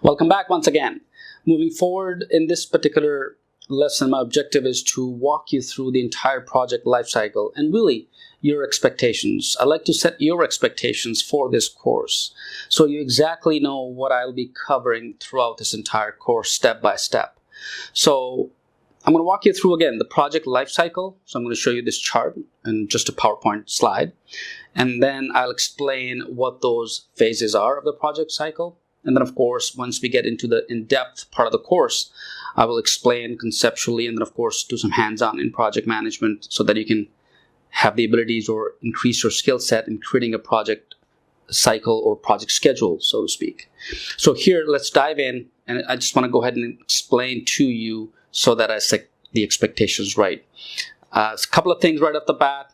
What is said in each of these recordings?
Welcome back once again. Moving forward in this particular lesson, my objective is to walk you through the entire project lifecycle and really your expectations. I like to set your expectations for this course so you exactly know what I'll be covering throughout this entire course step by step. So I'm going to walk you through again the project lifecycle. So I'm going to show you this chart and just a PowerPoint slide. And then I'll explain what those phases are of the project cycle. And then, of course, once we get into the in-depth part of the course, I will explain conceptually and then, of course, do some hands-on in project management so that you can have the abilities or increase your skill set in creating a project cycle or project schedule, so to speak. So here, let's dive in. And I just want to go ahead and explain to you so that I set the expectations right. A couple of things right off the bat.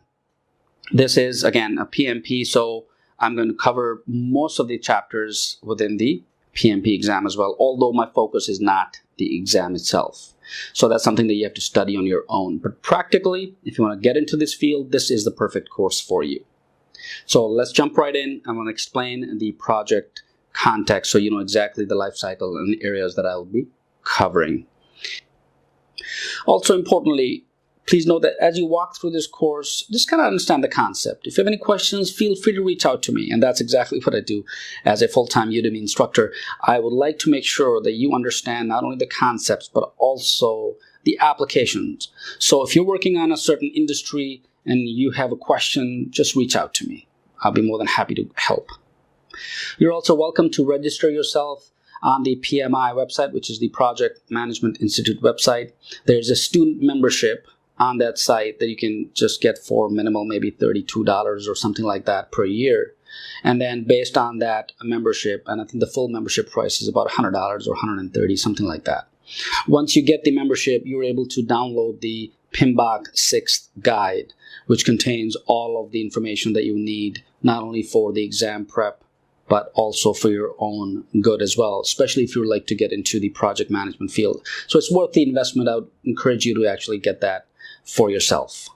This is, again, a PMP, so I'm going to cover most of the chapters within the PMP exam as well, although my focus is not the exam itself. So that's something that you have to study on your own. But practically, if you want to get into this field, this is the perfect course for you. So let's jump right in. I'm going to explain the project context so you know exactly the life cycle and the areas that I will be covering. Also importantly, please note that as you walk through this course, just kind of understand the concept. If you have any questions, feel free to reach out to me. And that's exactly what I do as a full-time Udemy instructor. I would like to make sure that you understand not only the concepts, but also the applications. So if you're working on a certain industry and you have a question, just reach out to me. I'll be more than happy to help. You're also welcome to register yourself on the PMI website, which is the Project Management Institute website. There's a student membership on that site that you can just get for minimal, maybe $32 or something like that per year. And then based on that membership, and I think the full membership price is about $100 or $130, something like that. Once you get the membership, you're able to download the PMBOK 6th guide, which contains all of the information that you need, not only for the exam prep, but also for your own good as well, especially if you like to get into the project management field. So it's worth the investment. I would encourage you to actually get that for yourself.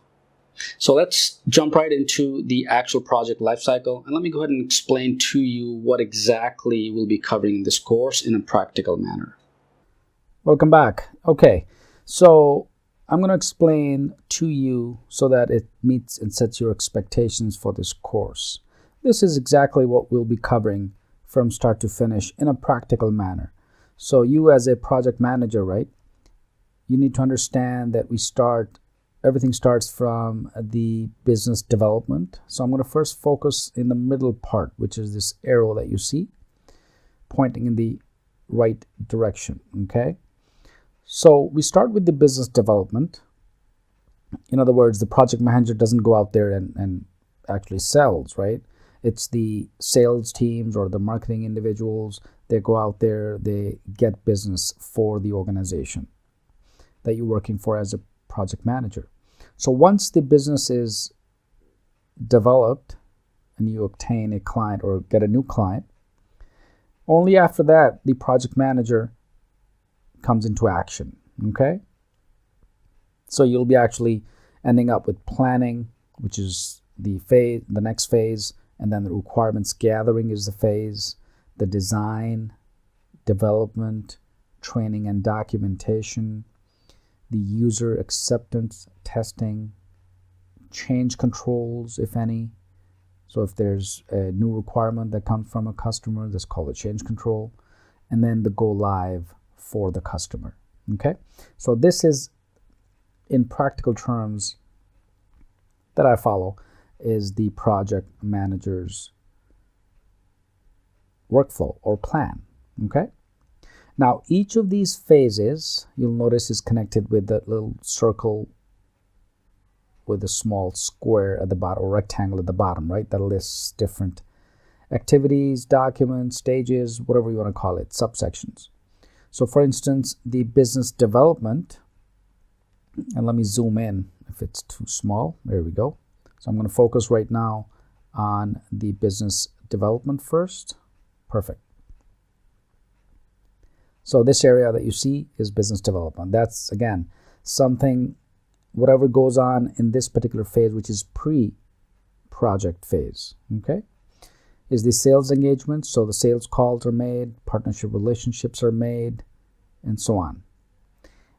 So let's jump right into the actual project lifecycle. And let me go ahead and explain to you what exactly we'll be covering in this course in a practical manner. Welcome back. Okay, so I'm going to explain to you so that it meets and sets your expectations for this course. This is exactly what we'll be covering from start to finish in a practical manner. So you as a project manager, right, you need to understand that everything starts from the business development. So I'm going to first focus in the middle part, which is this arrow that you see pointing in the right direction, okay? So we start with the business development. In other words, the project manager doesn't go out there and actually sells, right? It's the sales teams or the marketing individuals. They go out there, they get business for the organization that you're working for as a project manager. So once the business is developed and you obtain a client or get a new client, only after that the project manager comes into action, okay? So you'll be actually ending up with planning, which is the next phase, and then the requirements gathering is the phase, the design, development, training and documentation, the user acceptance testing, change controls, if any. So if there's a new requirement that comes from a customer, that's called a change control, and then the go live for the customer, okay? So this is, in practical terms that I follow, is the project manager's workflow or plan, okay? Now, each of these phases, you'll notice, is connected with that little circle with a small square at the bottom, or rectangle at the bottom, right? That lists different activities, documents, stages, whatever you want to call it, subsections. So, for instance, the business development, and let me zoom in if it's too small. There we go. So I'm going to focus right now on the business development first. Perfect. So this area that you see is business development. That's, again, something, whatever goes on in this particular phase, which is pre-project phase, okay? is the sales engagement. So the sales calls are made, partnership relationships are made, and so on.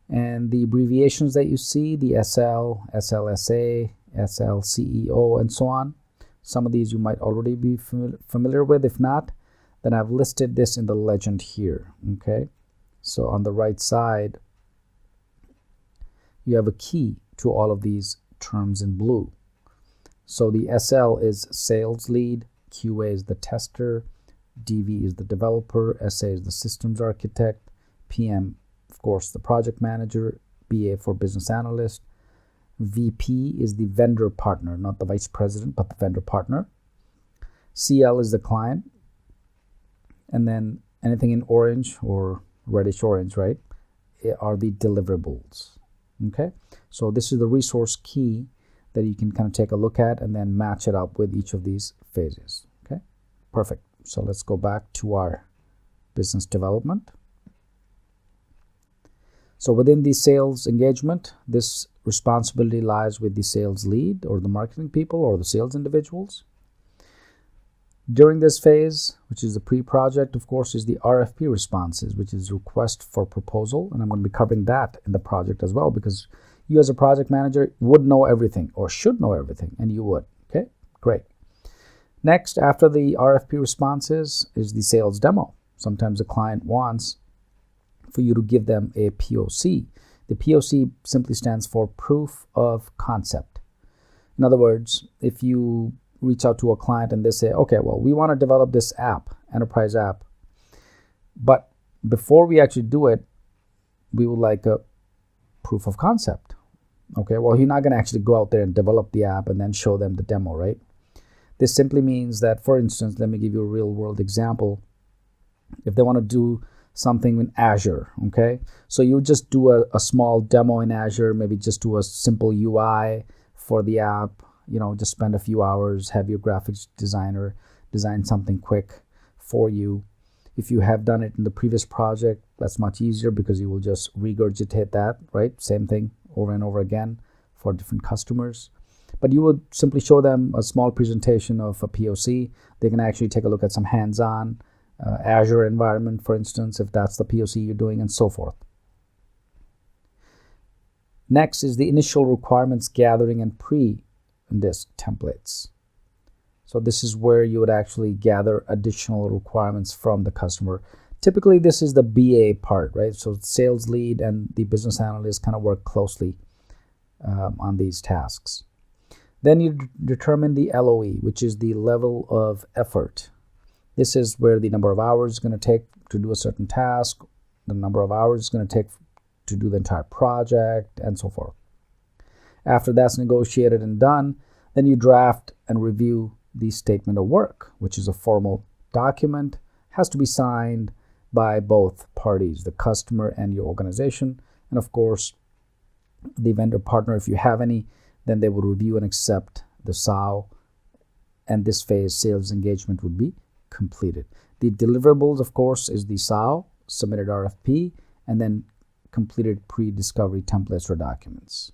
And the abbreviations that you see, the SL, SLSA, SLCEO, and so on. Some of these you might already be familiar with. If not, then I've listed this in the legend here. Okay, so on the right side, you have a key to all of these terms in blue. So the SL is sales lead, QA is the tester, DV is the developer, SA is the systems architect, PM, of course, the project manager, BA for business analyst, VP is the vendor partner, not the vice president, but the vendor partner. CL is the client. And then anything in orange or reddish orange, right, are the deliverables. Okay, so this is the resource key that you can kind of take a look at and then match it up with each of these phases. Okay, perfect. So let's go back to our business development. So within the sales engagement, this responsibility lies with the sales lead or the marketing people or the sales individuals. During this phase, which is the pre-project, of course, is the RFP responses, which is request for proposal. And I'm going to be covering that in the project as well, because you as a project manager would know everything or should know everything, and you would. Okay, great. Next, after the RFP responses is the sales demo. Sometimes the client wants for you to give them a POC. The POC simply stands for proof of concept. In other words, if you reach out to a client and they say, okay, well, we want to develop this app, enterprise app, but before we actually do it, we would like a proof of concept. Okay, well, you're not going to actually go out there and develop the app and then show them the demo, right? This simply means that, for instance, let me give you a real world example. If they want to do something in Azure, okay, so you just do a small demo in Azure, maybe just do a simple UI for the app, just spend a few hours, have your graphics designer design something quick for you. If you have done it in the previous project, that's much easier because you will just regurgitate that, right? Same thing over and over again for different customers. But you would simply show them a small presentation of a POC. They can actually take a look at some hands-on Azure environment, for instance, if that's the POC you're doing, and so forth. Next is the initial requirements gathering and pre-disk templates. So this is where you would actually gather additional requirements from the customer. Typically, this is the BA part, right? So sales lead and the business analyst kind of work closely on these tasks. Then you determine the LOE, which is the level of effort. This is where the number of hours is going to take to do a certain task, the number of hours it's going to take to do the entire project, and so forth. After that's negotiated and done, then you draft and review the statement of work, which is a formal document, has to be signed by both parties, the customer and your organization. And of course, the vendor partner, if you have any, then they will review and accept the SOW, and this phase, sales engagement, would be completed. The deliverables, of course, is the SOW, submitted RFP, and then completed pre-discovery templates or documents.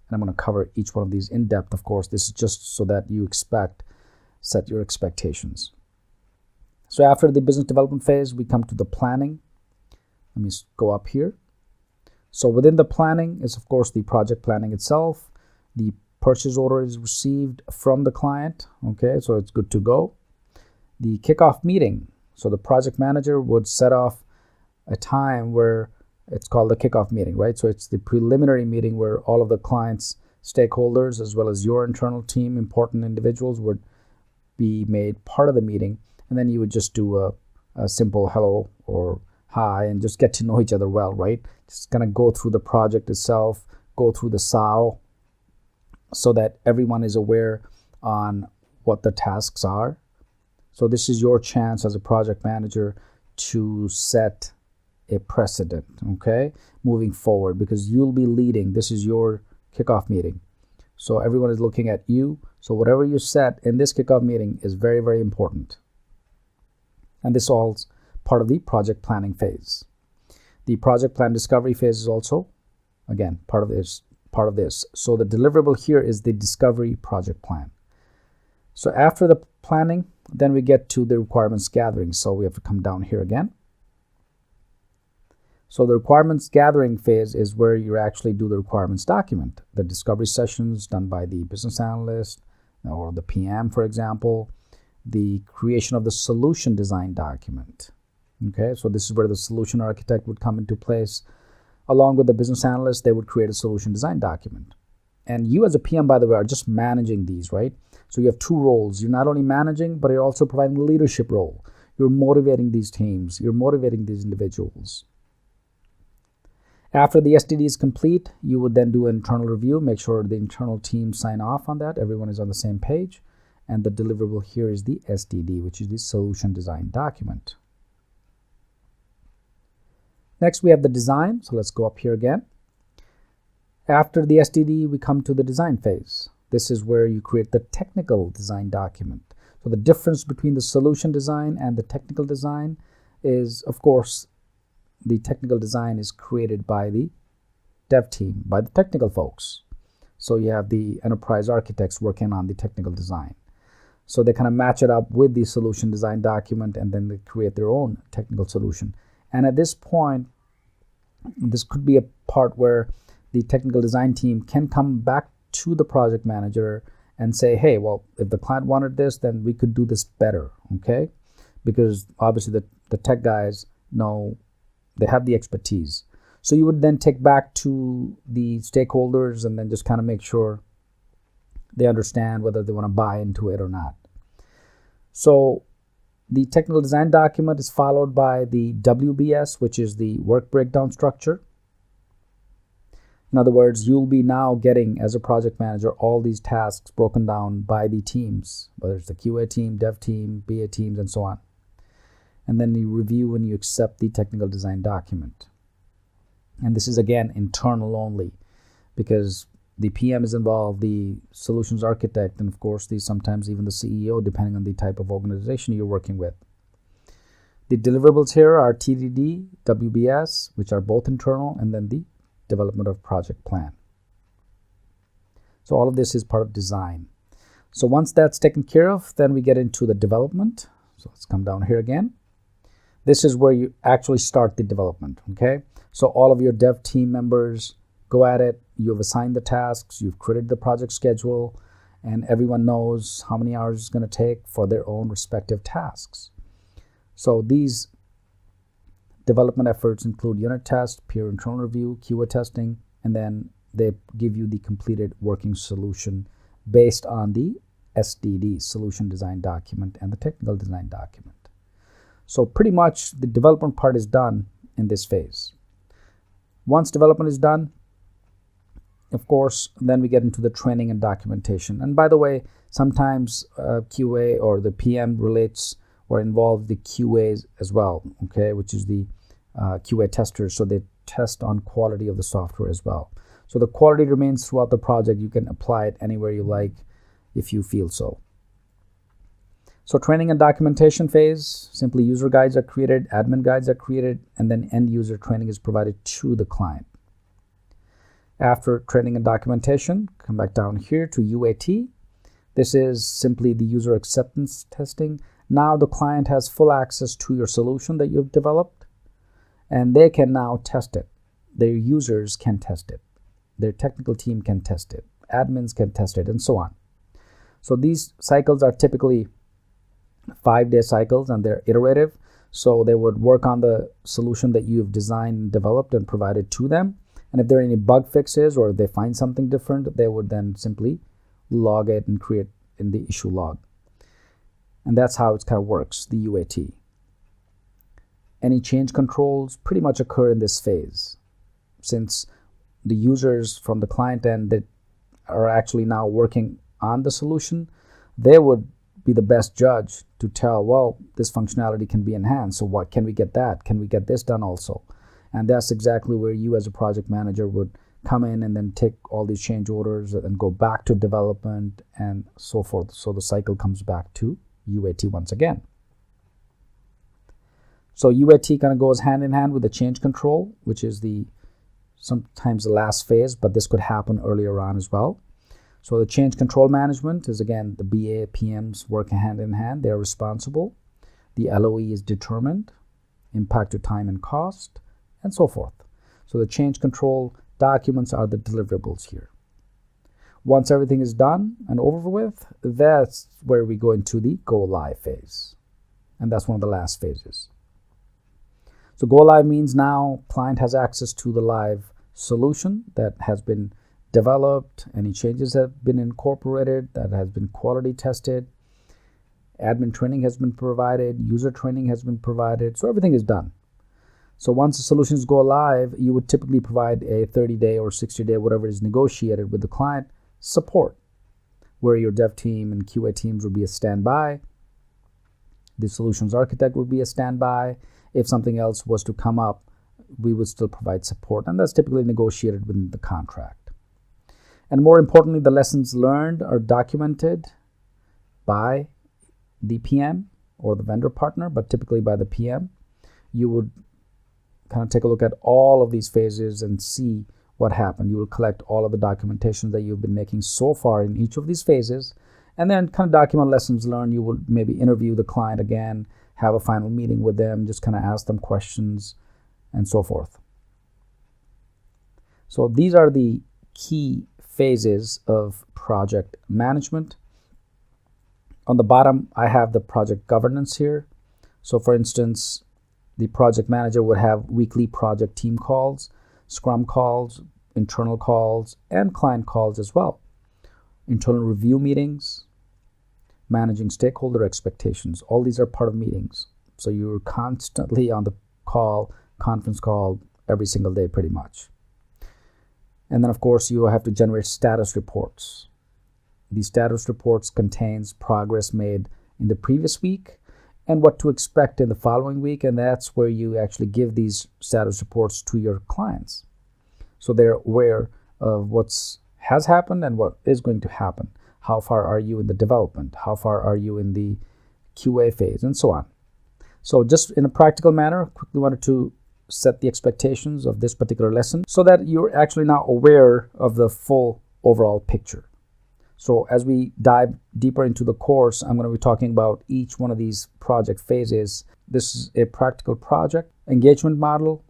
And I'm going to cover each one of these in depth, of course. This is just so that you set your expectations. So after the business development phase, we come to the planning. Let me go up here. So within the planning is, of course, the project planning itself. The purchase order is received from the client. Okay, so it's good to go. The kickoff meeting. So the project manager would set off a time where it's called the kickoff meeting, right? So it's the preliminary meeting where all of the client's stakeholders, as well as your internal team, important individuals, would be made part of the meeting. And then you would just do a simple hello or hi and just get to know each other well, right? Just kind of go through the project itself, go through the SOW, so that everyone is aware on what the tasks are. So this is your chance as a project manager to set a precedent, okay, moving forward, because you'll be leading. This is your kickoff meeting. So everyone is looking at you. So whatever you set in this kickoff meeting is very, very important. And this all is part of the project planning phase. The project plan discovery phase is also, again, part of this. So the deliverable here is the discovery project plan. So after the planning. Then we get to the requirements gathering. So we have to come down here again. So the requirements gathering phase is where you actually do the requirements document. The discovery sessions done by the business analyst or the PM, for example. The creation of the solution design document. Okay, so this is where the solution architect would come into place. Along with the business analyst, they would create a solution design document. And you as a PM, by the way, are just managing these, right? So you have two roles. You're not only managing, but you're also providing a leadership role. You're motivating these teams. You're motivating these individuals. After the SDD is complete, you would then do an internal review, make sure the internal team sign off on that, everyone is on the same page, and the deliverable here is the SDD, which is the solution design document. Next, we have the design, so let's go up here again. After the SDD, we come to the design phase. This is where you create the technical design document. So the difference between the solution design and the technical design is, of course, the technical design is created by the dev team, by the technical folks. So you have the enterprise architects working on the technical design. So they kind of match it up with the solution design document, and then they create their own technical solution. And at this point, this could be a part where the technical design team can come back to the project manager and say, hey, well, if the client wanted this, then we could do this better, okay? Because obviously the tech guys know, they have the expertise. So you would then take back to the stakeholders and then just kind of make sure they understand whether they want to buy into it or not. So the technical design document is followed by the WBS, which is the work breakdown structure. In other words, you'll be now getting, as a project manager, all these tasks broken down by the teams, whether it's the QA team, dev team, BA teams, and so on. And then you review and you accept the technical design document. And this is, again, internal only, because the PM is involved, the solutions architect, and of course, sometimes even the CEO, depending on the type of organization you're working with. The deliverables here are TDD, WBS, which are both internal, and then the development of project plan. So all of this is part of design. So once that's taken care of, then we get into the development. So let's come down here again. This is where you actually start the development, okay? So all of your dev team members go at it. You've assigned the tasks, you've created the project schedule, and everyone knows how many hours it's going to take for their own respective tasks. So these development efforts include unit test, peer internal review, QA testing, and then they give you the completed working solution based on the SDD, solution design document, and the technical design document. So pretty much the development part is done in this phase. Once development is done, of course, then we get into the training and documentation. And by the way, sometimes QA or the PM relates or involves the QAs as well, okay, which is the QA testers. So they test on quality of the software as well. So the quality remains throughout the project. You can apply it anywhere you like if you feel so. So training and documentation phase, simply user guides are created, admin guides are created, and then end user training is provided to the client. After training and documentation, come back down here to UAT. This is simply the user acceptance testing. Now the client has full access to your solution that you've developed, and they can now test it. Their users can test it. Their technical team can test it. Admins can test it, and so on. So these cycles are typically 5-day cycles, and they're iterative. So they would work on the solution that you've designed and developed and provided to them. And if there are any bug fixes or if they find something different, they would then simply log it and create in the issue log. And that's how it kind of works, the UAT. Any change controls pretty much occur in this phase. Since the users from the client end that are actually now working on the solution, they would be the best judge to tell, well, this functionality can be enhanced. So what can we get that? Can we get this done also? And that's exactly where you as a project manager would come in and then take all these change orders and go back to development and so forth. So the cycle comes back to UAT once again. So UAT kind of goes hand in hand with the change control, which is sometimes the last phase, but this could happen earlier on as well. So the change control management is, again, the BA, PMs work hand in hand. They're responsible. The LOE is determined, impact to time and cost, and so forth. So the change control documents are the deliverables here. Once everything is done and over with, that's where we go into the go live phase. And that's one of the last phases. So go live means now client has access to the live solution that has been developed, any changes have been incorporated, that has been quality tested, admin training has been provided, user training has been provided, so everything is done. So once the solutions go live, you would typically provide a 30-day or 60-day, whatever is negotiated with the client, support, where your dev team and QA teams would be a standby. The solutions architect would be a standby. If something else was to come up, we would still provide support, and that's typically negotiated within the contract. And more importantly, the lessons learned are documented by the PM or the vendor partner, but typically by the PM. You would kind of take a look at all of these phases and see what happened. You will collect all of the documentation that you've been making so far in each of these phases, and then kind of document lessons learned. You will maybe interview the client again, have a final meeting with them, just kind of ask them questions and so forth. So these are the key phases of project management. On the bottom, I have the project governance here. So for instance, the project manager would have weekly project team calls, scrum calls, internal calls, and client calls as well. Internal review meetings, managing stakeholder expectations. All these are part of meetings. So you're constantly on the call, conference call, every single day pretty much. And then, of course, you have to generate status reports. These status reports contains progress made in the previous week and what to expect in the following week, and that's where you actually give these status reports to your clients. So they're aware of what has happened and what is going to happen. How far are you in the development? How far are you in the QA phase, and so on. So just in a practical manner, quickly wanted to set the expectations of this particular lesson so that you're actually now aware of the full overall picture. So as we dive deeper into the course, I'm going to be talking about each one of these project phases. This is a practical project engagement model.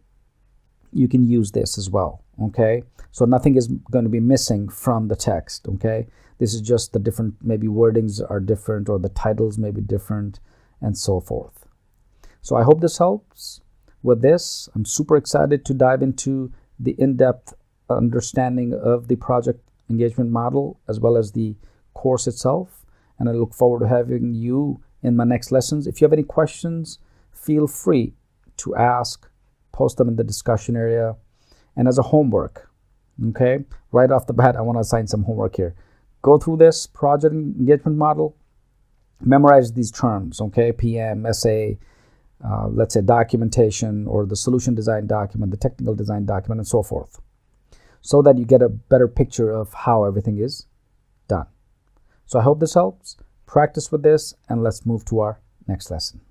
You can use this as well, okay? So nothing is going to be missing from the text, okay? This is just the different, maybe wordings are different or the titles may be different and so forth. So I hope this helps. With this, I'm super excited to dive into the in-depth understanding of the project engagement model as well as the course itself. And I look forward to having you in my next lessons. If you have any questions, feel free to ask, post them in the discussion area. And as a homework, okay, right off the bat, I want to assign some homework here. Go through this project engagement model, memorize these terms, okay, PM, SA, let's say documentation or the solution design document, the technical design document, and so forth, so that you get a better picture of how everything is done. So I hope this helps. Practice with this, and let's move to our next lesson.